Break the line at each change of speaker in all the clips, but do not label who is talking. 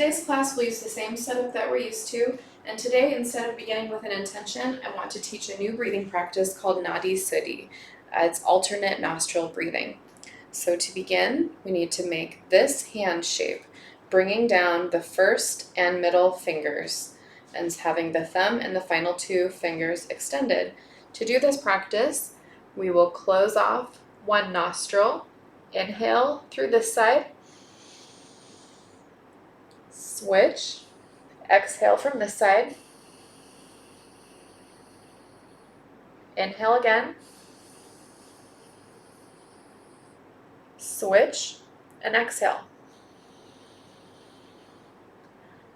today's class we'll use the same setup that we're used to, and today instead of beginning with an intention, I want to teach a new breathing practice called Nadi Sudhi. It's alternate nostril breathing. So to begin, we need to make this hand shape, bringing down the first and middle fingers and having the thumb and the final two fingers extended. To do this practice, we will close off one nostril, inhale through this side, switch, exhale from this side, inhale again, switch, and exhale.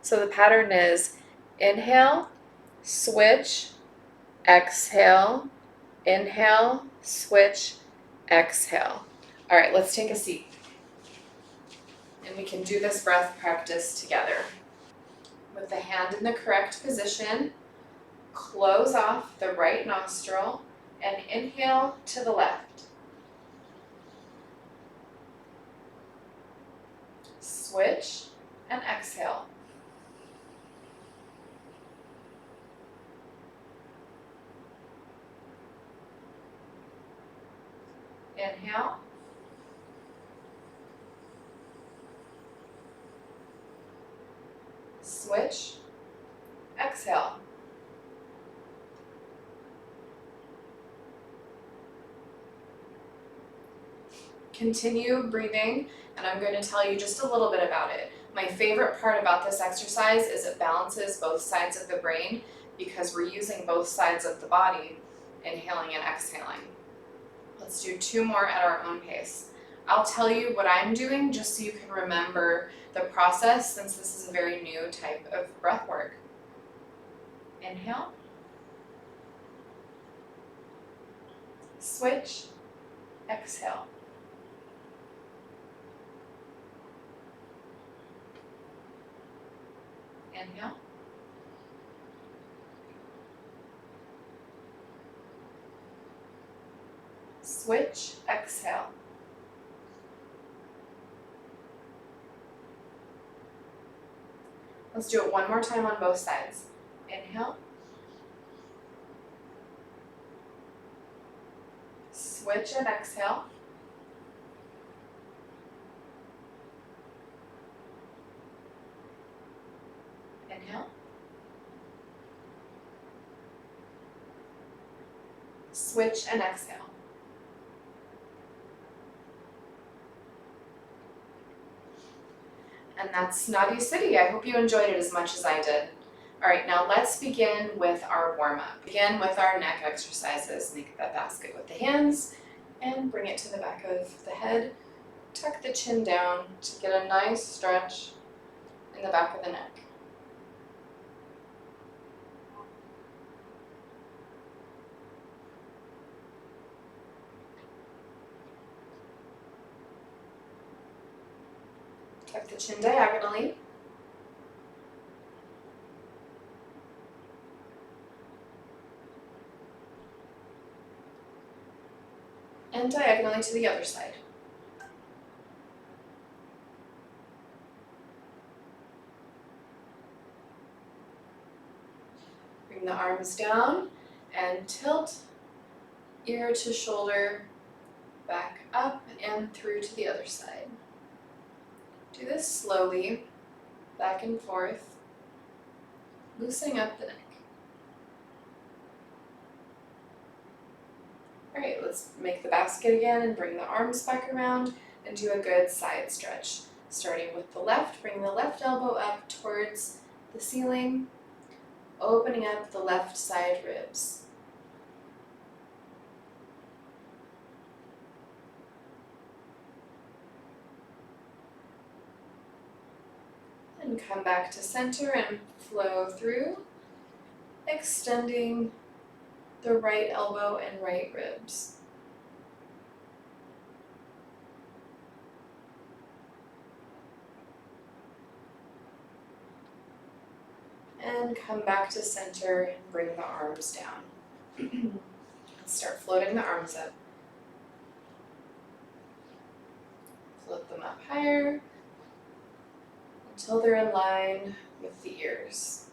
So the pattern is inhale, switch, exhale, inhale, switch, exhale. All right, let's take a seat. And we can do this breath practice together. With the hand in the correct position, close off the right nostril and inhale to the left. Switch and exhale. Inhale. Switch. Exhale. Continue breathing, and I'm going to tell you just a little bit about it. My favorite part about this exercise is it balances both sides of the brain because we're using both sides of the body, inhaling and exhaling. Let's do two more at our own pace. I'll tell you what I'm doing just so you can remember the process, since this is a very new type of breath work. Inhale. Switch. Exhale. Inhale. Switch, exhale. Let's do it one more time on both sides. Inhale. Switch and exhale. Inhale. Switch and exhale. And that's Nadi Sudhi. I hope you enjoyed it as much as I did. All right, now let's begin with our warm-up. Begin with our neck exercises. Make that basket with the hands and bring it to the back of the head. Tuck the chin down to get a nice stretch in the back of the neck. Tuck the chin diagonally. And diagonally to the other side. Bring the arms down and tilt ear to shoulder, back up and through to the other side. Do this slowly, back and forth, loosening up the neck. All right, let's make the basket again and bring the arms back around and do a good side stretch. Starting with the left, bring the left elbow up towards the ceiling, opening up the left side ribs. And come back to center and flow through, extending the right elbow and right ribs. And come back to center and bring the arms down. Start floating the arms up. Float them up higher. until they're in line with the ears.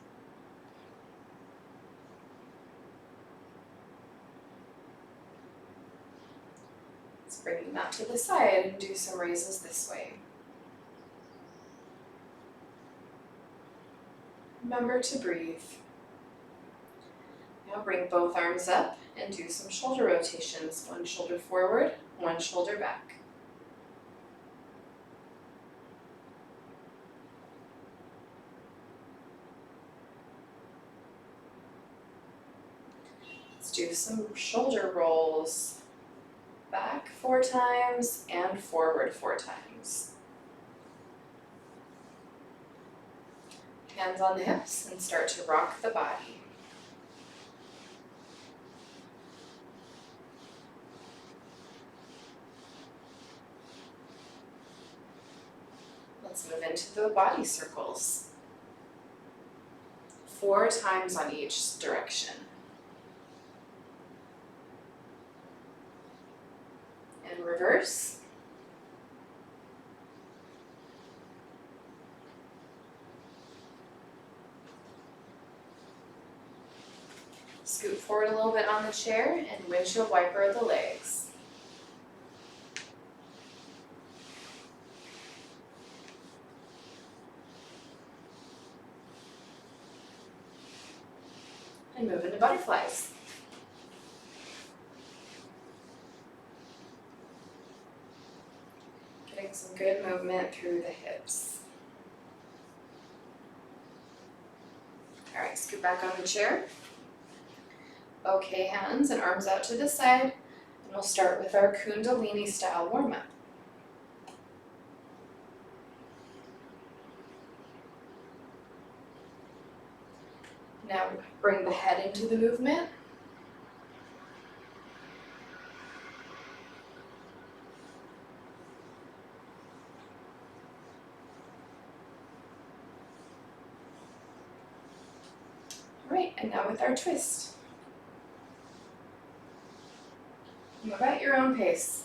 Let's bring the mat to the side and do some raises this way. Remember to breathe. Now bring both arms up and do some shoulder rotations. One shoulder forward, one shoulder back. Let's do some shoulder rolls. Back 4 times and forward 4 times. Hands on the hips and start to rock the body. Let's move into the body circles. 4 times on each direction. And reverse. Scoot forward a little bit on the chair and windshield wiper the legs. And move into butterflies. Getting some good movement through the hips. All right, scoot back on the chair. Okay, hands and arms out to the side, and we'll start with our Kundalini style warm-up. Now bring the head into the movement. All right, and now with our twist. Move at your own pace.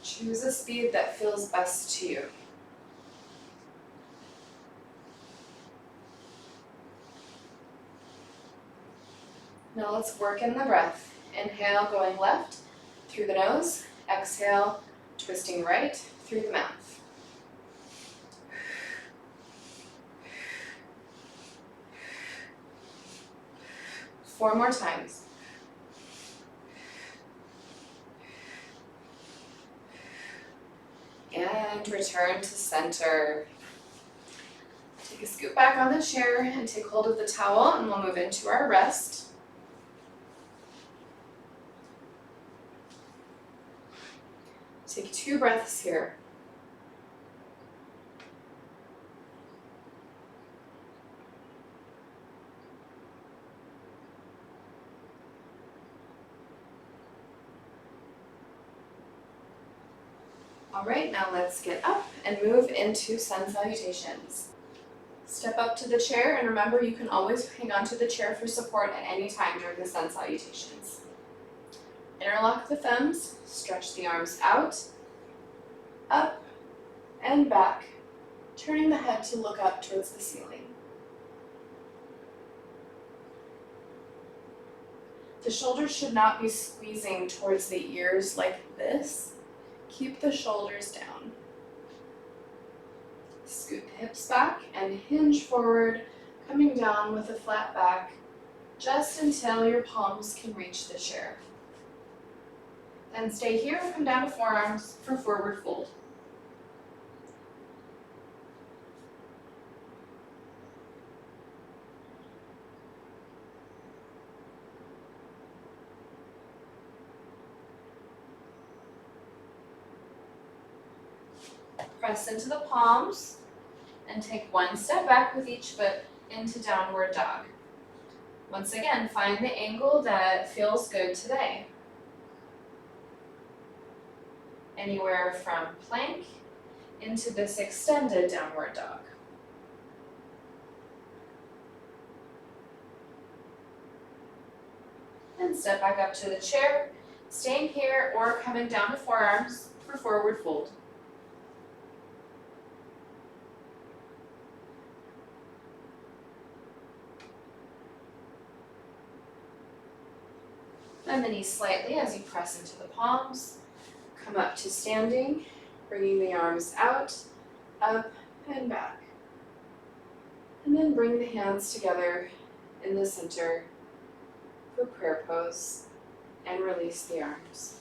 Choose a speed that feels best to you. Now let's work in the breath. Inhale, going left through the nose. Exhale, twisting right through the mouth. Four more times. And return to center. Take a scoot back on the chair and take hold of the towel, and we'll move into our rest. Take 2 breaths here. All right, now let's get up and move into sun salutations. Step up to the chair, and remember you can always hang on to the chair for support at any time during the sun salutations. Interlock the thumbs, stretch the arms out, up, and back, turning the head to look up towards the ceiling. The shoulders should not be squeezing towards the ears like this. Keep the shoulders down. Scoot the hips back and hinge forward, coming down with a flat back, just until your palms can reach the chair. Then stay here and come down to forearms for forward fold. Press into the palms and take 1 step back with each foot into downward dog. Once again, find the angle that feels good today. Anywhere from plank into this extended downward dog. And step back up to the chair, staying here or coming down to forearms for forward fold. a mini slightly as you press into the palms. Come up to standing, bringing the arms out, up, and back. And then bring the hands together in the center for prayer pose and release the arms.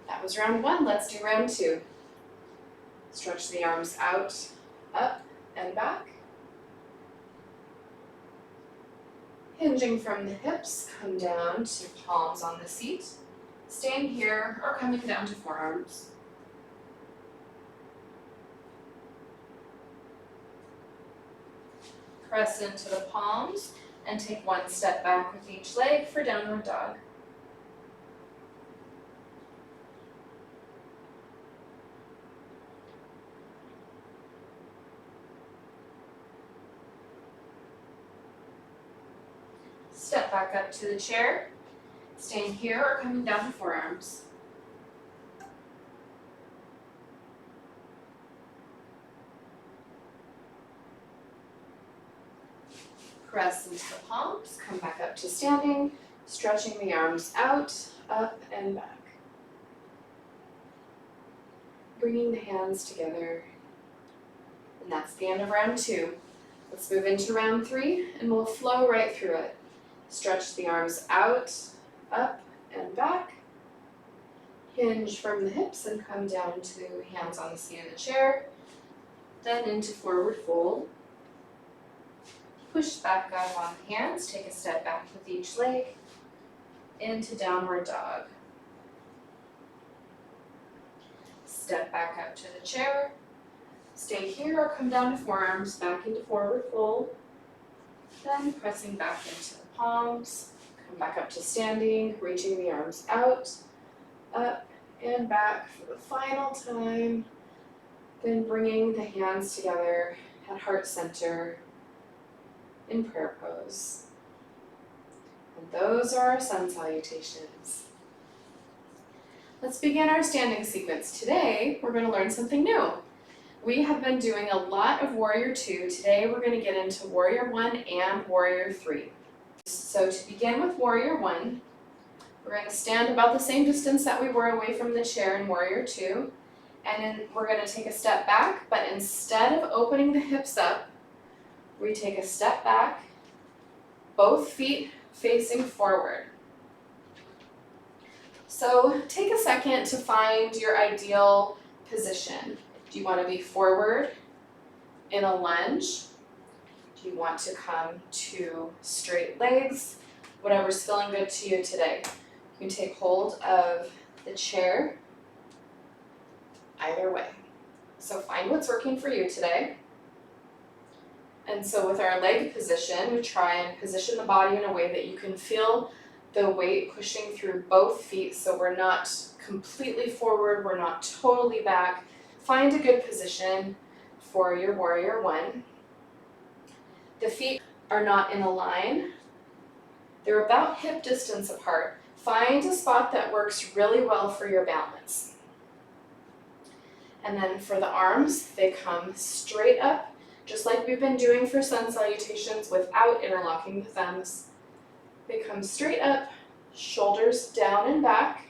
That was round 1. Let's do round 2. Stretch the arms out, up, and back. Hinging from the hips, come down to palms on the seat. Staying here or coming down to forearms. Press into the palms and take one step back with each leg for downward dog. Step back up to the chair, staying here or coming down to forearms. Press into the palms, come back up to standing, stretching the arms out, up and back. Bringing the hands together. And that's the end of round 2. Let's move into round 3 and we'll flow right through it. Stretch the arms out, up and back. Hinge from the hips and come down to hands on the seat of the chair. Then into forward fold. Push back up on the hands, take a step back with each leg. Into downward dog. Step back up to the chair. Stay here or come down to forearms, back into forward fold. Then pressing back into the palms, come back up to standing, reaching the arms out, up and back for the final time. Then bringing the hands together at heart center in prayer pose. And those are our sun salutations. Let's begin our standing sequence. Today, we're going to learn something new. We have been doing a lot of Warrior 2. Today we're going to get into Warrior 1 and Warrior 3. So to begin with Warrior 1, we're going to stand about the same distance that we were away from the chair in Warrior 2. And then we're going to take a step back, but instead of opening the hips up, we take a step back, both feet facing forward. So take a second to find your ideal position. Do you want to be forward in a lunge? Do you want to come to straight legs? Whatever's feeling good to you today. You can take hold of the chair either way. So find what's working for you today. And so with our leg position, we try and position the body in a way that you can feel the weight pushing through both feet so we're not completely forward, we're not totally back. Find a good position for your Warrior 1. The feet are not in a line. They're about hip distance apart. Find a spot that works really well for your balance. And then for the arms, they come straight up, just like we've been doing for sun salutations without interlocking the thumbs. They come straight up, shoulders down and back.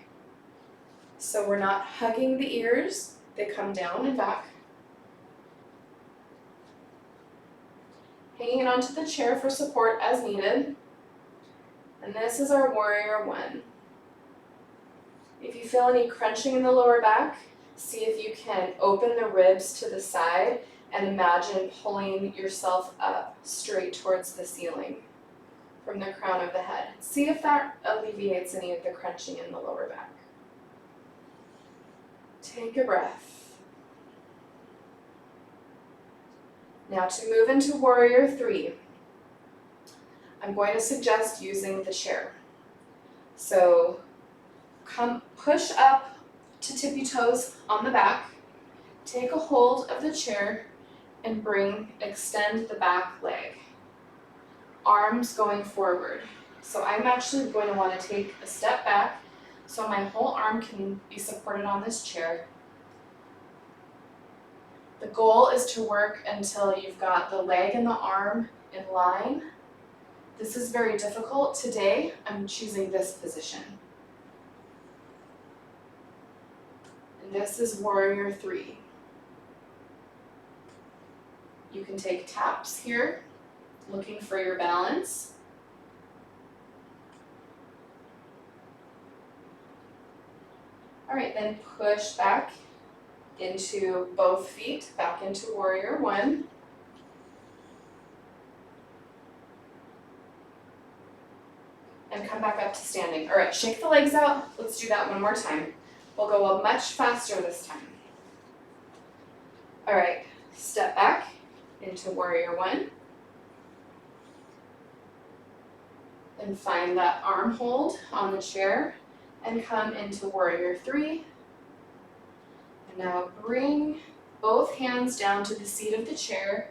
So we're not hugging the ears. They come down and back. Hanging onto the chair for support as needed. And this is our Warrior 1. If you feel any crunching in the lower back, see if you can open the ribs to the side and imagine pulling yourself up straight towards the ceiling from the crown of the head. See if that alleviates any of the crunching in the lower back. Take a breath. Now to move into Warrior 3, I'm going to suggest using the chair. So push up to tippy toes on the back, take a hold of the chair and extend the back leg. Arms going forward. So I'm actually going to want to take a step back so my whole arm can be supported on this chair. The goal is to work until you've got the leg and the arm in line. This is very difficult. Today, I'm choosing this position. And this is warrior 3. You can take taps here, looking for your balance. All right, then push back into both feet, back into warrior 1. And come back up to standing. All right, shake the legs out. Let's do that one more time. We'll go much faster this time. All right, step back into warrior 1. And find that arm hold on the chair and come into warrior 3. And now bring both hands down to the seat of the chair.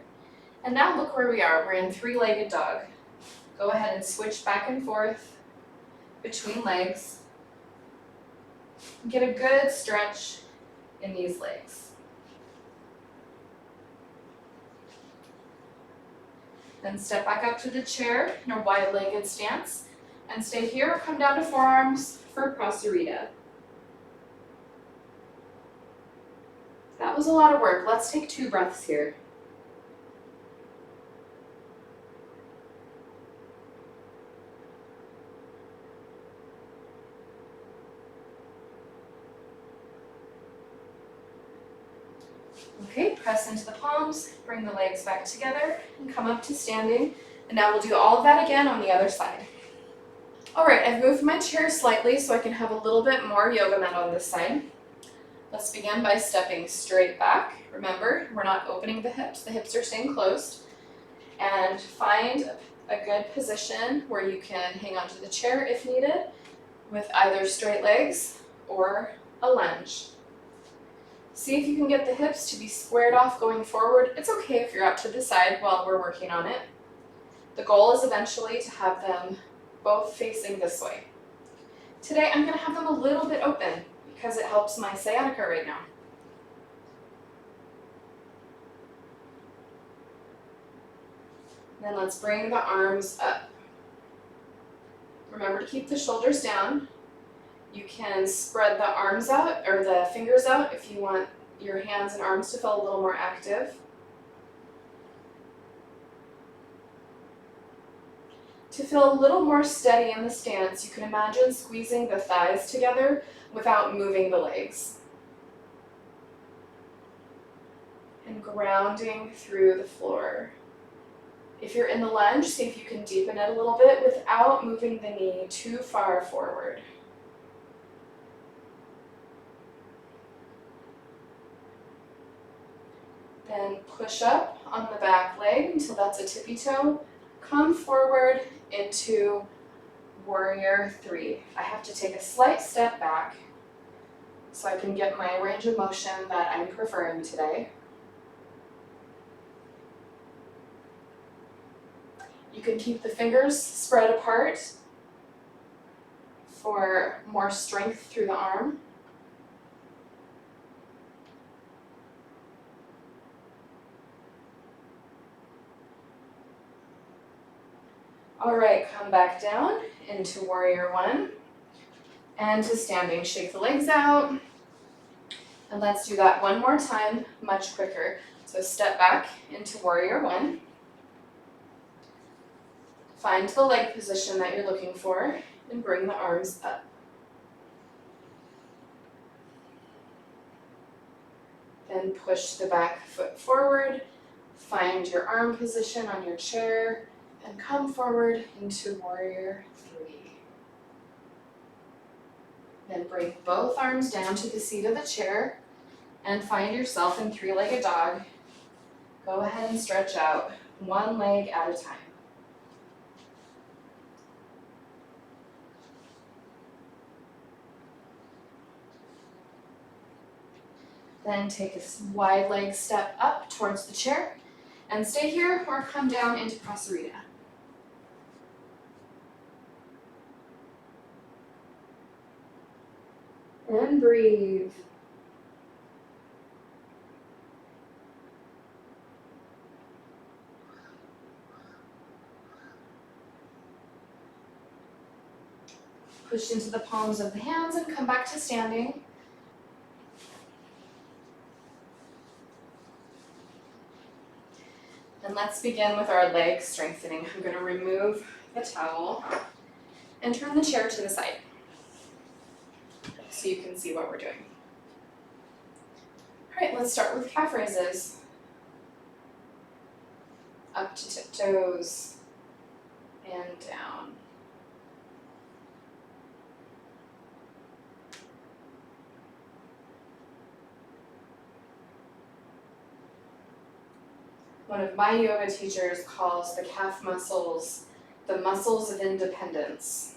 And now look where we are. We're in 3-legged dog. Go ahead and switch back and forth between legs. Get a good stretch in these legs. Then step back up to the chair in a wide-legged stance and stay here. Come down to forearms for prasarita. That was a lot of work. Let's take 2 breaths here. Okay, press into the palms, bring the legs back together, and come up to standing. And now we'll do all of that again on the other side. All right, I've moved my chair slightly so I can have a little bit more yoga mat on this side. Let's begin by stepping straight back. Remember, we're not opening the hips are staying closed. And find a good position where you can hang onto the chair if needed with either straight legs or a lunge. See if you can get the hips to be squared off going forward. It's okay if you're up to the side while we're working on it. The goal is eventually to have them both facing this way. Today I'm going to have them a little bit open because it helps my sciatica right now. Then let's bring the arms up. Remember to keep the shoulders down. You can spread the arms out or the fingers out if you want your hands and arms to feel a little more active. To feel a little more steady in the stance, you can imagine squeezing the thighs together without moving the legs. And grounding through the floor. If you're in the lunge, see if you can deepen it a little bit without moving the knee too far forward. Then push up on the back leg until that's a tippy toe. Come forward into warrior 3. I have to take a slight step back so I can get my range of motion that I'm preferring today. You can keep the fingers spread apart for more strength through the arm. All right, come back down into warrior 1 and to standing. Shake the legs out. And let's do that one more time, much quicker. So step back into warrior 1. Find the leg position that you're looking for and bring the arms up. Then push the back foot forward. Find your arm position on your chair. And come forward into warrior 3. Then bring both arms down to the seat of the chair and find yourself in 3-legged dog. Go ahead and stretch out one leg at a time. Then take a wide leg step up towards the chair and stay here or come down into prasarita. And breathe. Push into the palms of the hands and come back to standing. And let's begin with our leg strengthening. I'm going to remove the towel and turn the chair to the side so you can see what we're doing. All right, let's start with calf raises. Up to tiptoes and down. One of my yoga teachers calls the calf muscles the muscles of independence,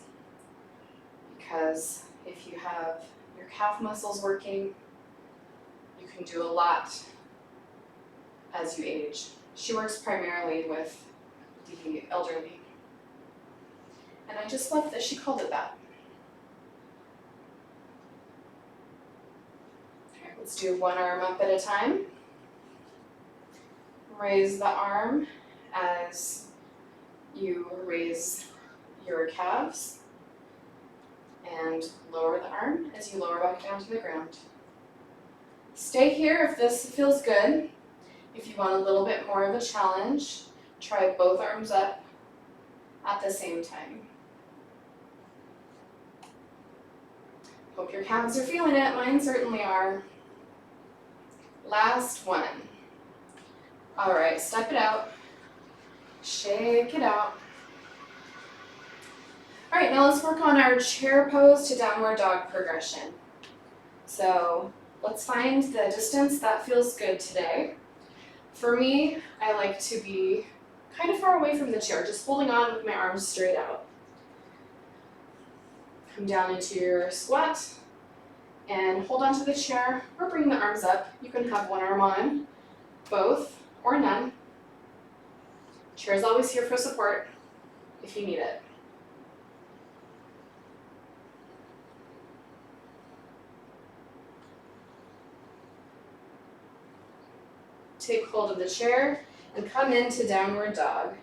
because if you have your calf muscles working, you can do a lot as you age. She works primarily with the elderly. And I just love that she called it that. Okay, let's do one arm up at a time. Raise the arm as you raise your calves, and lower the arm as you lower back down to the ground. Stay here if this feels good. If you want a little bit more of a challenge, try both arms up at the same time. Hope your calves are feeling it. Mine certainly are. Last one. All right, step it out. Shake it out. All right, now let's work on our chair pose to downward dog progression. So let's find the distance that feels good today. For me, I like to be kind of far away from the chair, just holding on with my arms straight out. Come down into your squat and hold onto the chair or bring the arms up. You can have one arm on, both, or none. Chair is always here for support if you need it. Take hold of the chair and come into downward dog.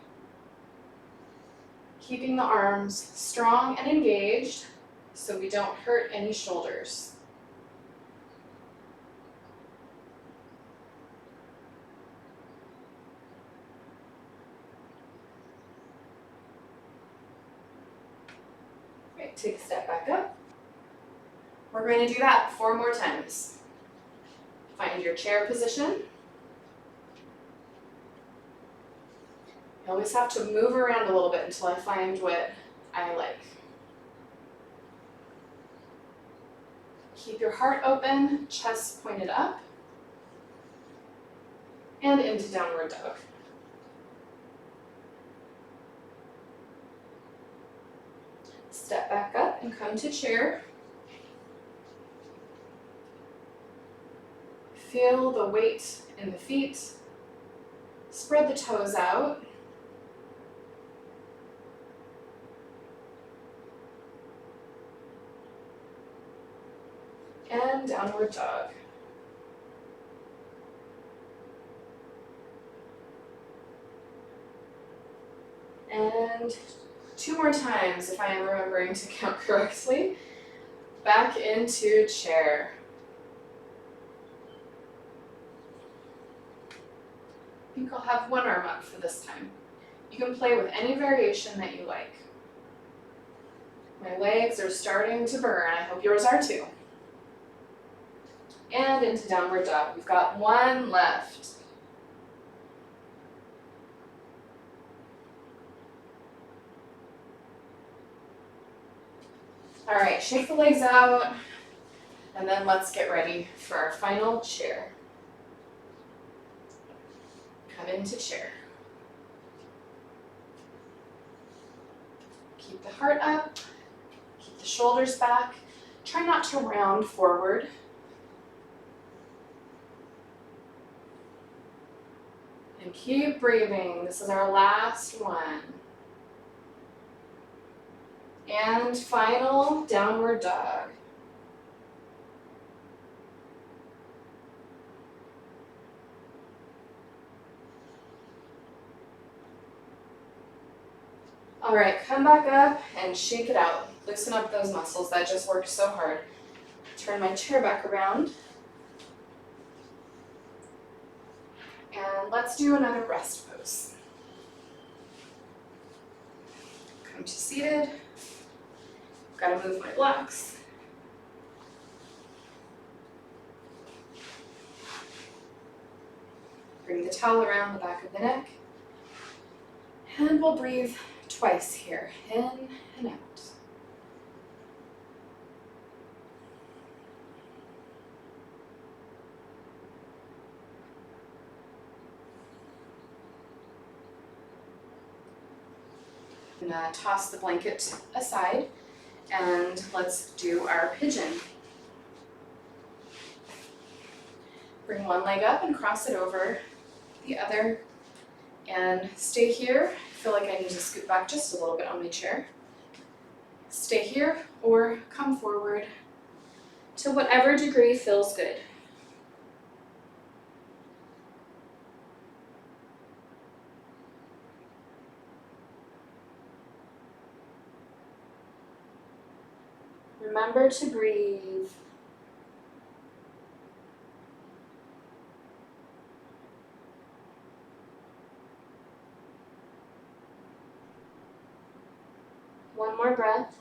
Keeping the arms strong and engaged so we don't hurt any shoulders. Great, take a step back up. We're going to do that 4 more times. Find your chair position. I always have to move around a little bit until I find what I like. Keep your heart open, chest pointed up, and into downward dog. Step back up and come to chair. Feel the weight in the feet. Spread the toes out. And downward dog. And 2 more times, if I am remembering to count correctly. Back into chair. I think I'll have one arm up for this time. You can play with any variation that you like. My legs are starting to burn. I hope yours are too. And into downward dog. We've got 1 left. All right, shake the legs out, and then let's get ready for our final chair. Come into chair. Keep the heart up, keep the shoulders back. Try not to round forward. And keep breathing. This is our last one. And final downward dog. All right, come back up and shake it out. Loosen up those muscles that just worked so hard. Turn my chair back around. And let's do another rest pose. Come to seated. Gotta move my blocks. Bring the towel around the back of the neck. And we'll breathe twice here, in and out. I'm gonna toss the blanket aside and let's do our pigeon. Bring one leg up and cross it over the other and stay here. I feel like I need to scoot back just a little bit on my chair. Stay here or come forward to whatever degree feels good. Remember to breathe. One more breath.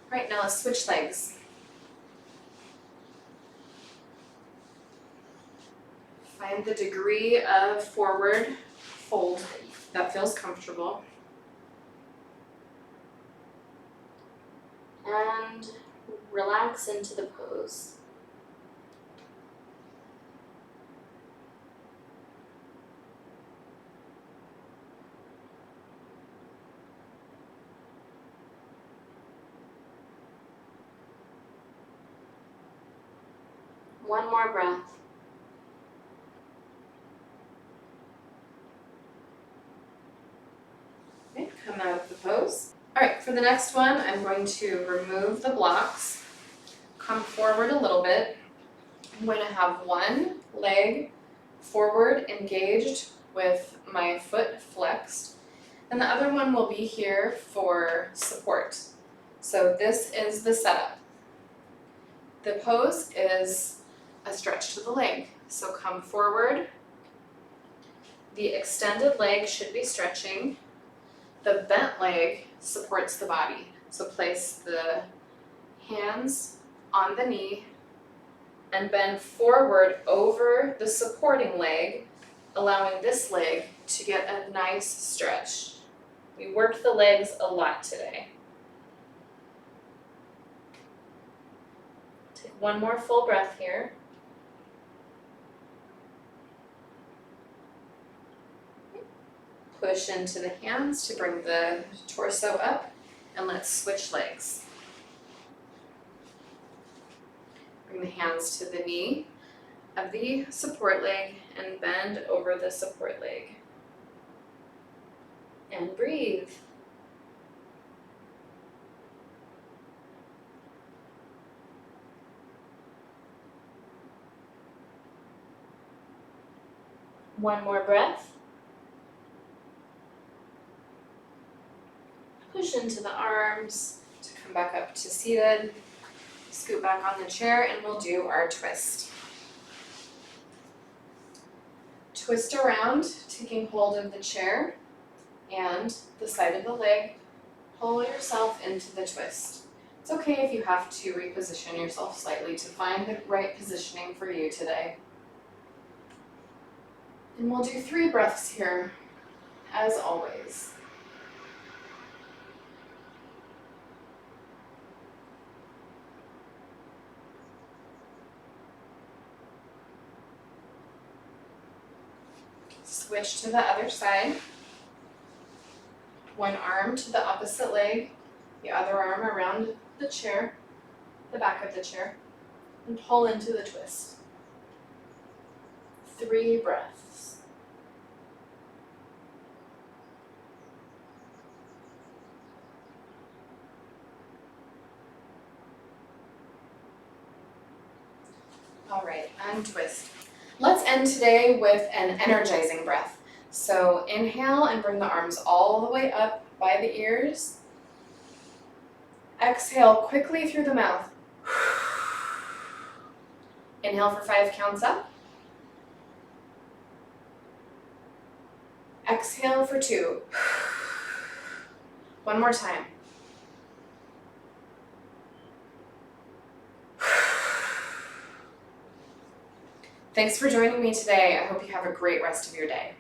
All right, now let's switch legs. Find the degree of forward fold that feels comfortable. And relax into the pose. One more breath. Okay, come out of the pose. All right, for the next one, I'm going to remove the blocks, come forward a little bit. I'm going to have one leg forward engaged with my foot flexed, and the other one will be here for support. So this is the setup. The pose is a stretch to the leg. So come forward. The extended leg should be stretching. The bent leg supports the body. So place the hands on the knee and bend forward over the supporting leg, allowing this leg to get a nice stretch. We worked the legs a lot today. Take one more full breath here. Push into the hands to bring the torso up, and let's switch legs. Bring the hands to the knee of the support leg and bend over the support leg. And breathe. One more breath. Push into the arms to come back up to seated. Scoot back on the chair and we'll do our twist. Twist around, taking hold of the chair and the side of the leg. Pull yourself into the twist. It's okay if you have to reposition yourself slightly to find the right positioning for you today. And we'll do 3 breaths here, as always. Switch to the other side. One arm to the opposite leg, the other arm around the chair, the back of the chair, and pull into the twist. 3 breaths. All right, untwist. Let's end today with an energizing breath. So inhale and bring the arms all the way up by the ears. Exhale quickly through the mouth. Inhale for 5 counts up. Exhale for 2. One more time. Thanks for joining me today. I hope you have a great rest of your day.